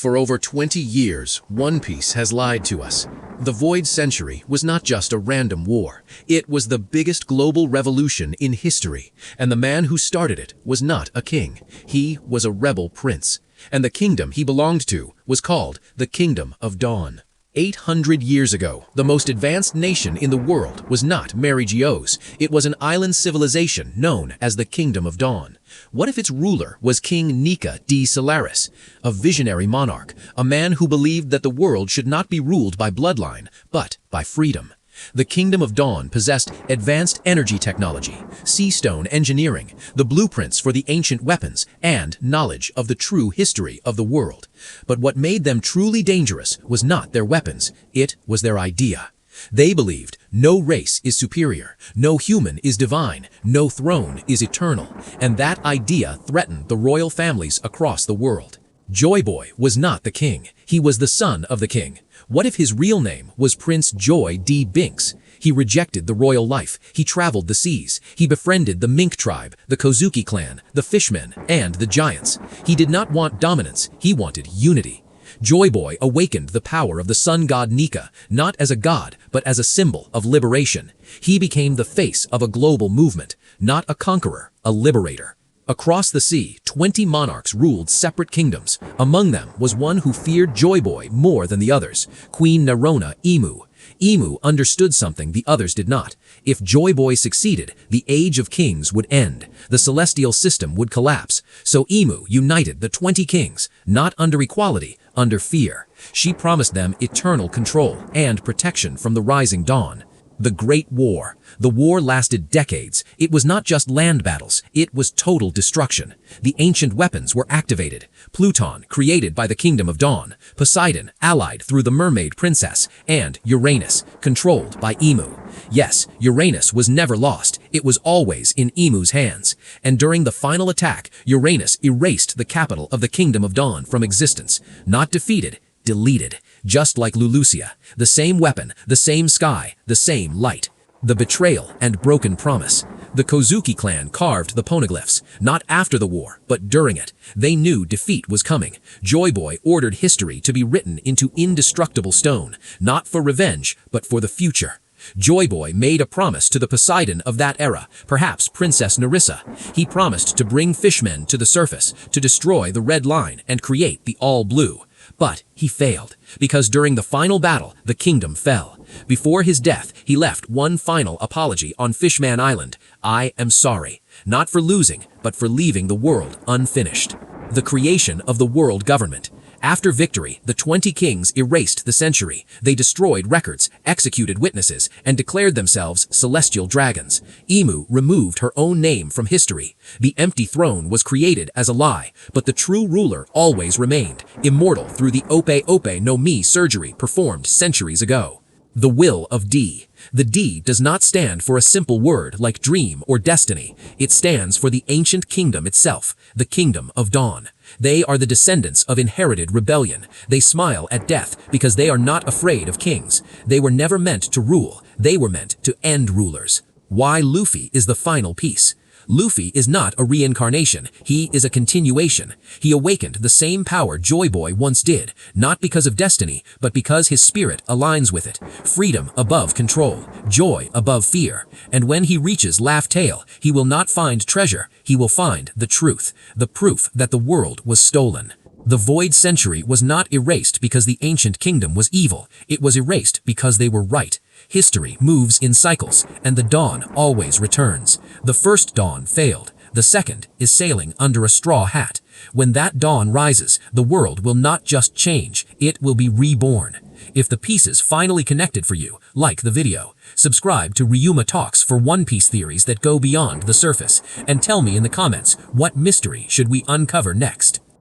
For over 20 years, One Piece has lied to us. The Void Century was not just a random war. It was the biggest global revolution in history, and the man who started it was not a king. He was a rebel prince, and the kingdom he belonged to was called the Kingdom of Dawn. 800 years ago, the most advanced nation in the world was not Merijio's. It was an island civilization known as the Kingdom of Dawn. What if its ruler was King Nika di Solaris, a visionary monarch, a man who believed that the world should not be ruled by bloodline, but by freedom? The Kingdom of Dawn possessed advanced energy technology, sea stone engineering, the blueprints for the ancient weapons, and knowledge of the true history of the world. But what made them truly dangerous was not their weapons, it was their idea. They believed no race is superior, no human is divine, no throne is eternal, and that idea threatened the royal families across the world. Joy Boy was not the king, he was the son of the king. What if his real name was Prince Joy D. Binks? He rejected the royal life, he traveled the seas, he befriended the Mink tribe, the Kozuki clan, the fishmen, and the giants. He did not want dominance, he wanted unity. Joy Boy awakened the power of the sun god Nika, not as a god, but as a symbol of liberation. He became the face of a global movement, not a conqueror, a liberator. Across the sea, 20 monarchs ruled separate kingdoms. Among them was one who feared Joy Boy more than the others, Queen Imu. Imu understood something the others did not. If Joy Boy succeeded, the Age of Kings would end. The celestial system would collapse. So Imu united the 20 kings, not under equality, under fear. She promised them eternal control and protection from the rising dawn. The Great War. The war lasted decades. It was not just land battles, it was total destruction. The ancient weapons were activated. Pluton, created by the Kingdom of Dawn. Poseidon, allied through the Mermaid Princess. And Uranus, controlled by Imu. Yes, Uranus was never lost. It was always in Imu's hands. And during the final attack, Uranus erased the capital of the Kingdom of Dawn from existence. Not defeated, deleted. Just like Lulusia, the same weapon, the same sky, the same light. The betrayal and broken promise. The Kozuki clan carved the poneglyphs, not after the war, but during it. They knew defeat was coming. Joy Boy ordered history to be written into indestructible stone, not for revenge, but for the future. Joy Boy made a promise to the Poseidon of that era, perhaps Princess Nerissa. He promised to bring fishmen to the surface, to destroy the Red Line and create the All Blue. But he failed, because during the final battle, the kingdom fell. Before his death, he left one final apology on Fishman Island. I am sorry, not for losing, but for leaving the world unfinished. The creation of the world government. After victory, the 20 kings erased the century. They destroyed records, executed witnesses, and declared themselves celestial dragons. Imu removed her own name from history. The empty throne was created as a lie, but the true ruler always remained, immortal through the Ope Ope no Mi surgery performed centuries ago. The will of D. The D does not stand for a simple word like dream or destiny. It stands for the ancient kingdom itself, the Kingdom of Dawn. They are the descendants of inherited rebellion. They smile at death because they are not afraid of kings. They were never meant to rule. They were meant to end rulers. Why Luffy is the final piece. Luffy is not a reincarnation, he is a continuation. He awakened the same power Joy Boy once did, not because of destiny, but because his spirit aligns with it. Freedom above control, joy above fear. And when he reaches Laugh Tale, he will not find treasure, he will find the truth, the proof that the world was stolen. The Void Century was not erased because the ancient kingdom was evil, it was erased because they were right. History moves in cycles, and the dawn always returns. The first dawn failed. The second is sailing under a straw hat. When that dawn rises, the world will not just change, it will be reborn. If the pieces finally connected for you, like the video. Subscribe to Ryuma Talks for One Piece theories that go beyond the surface. And tell me in the comments, what mystery should we uncover next?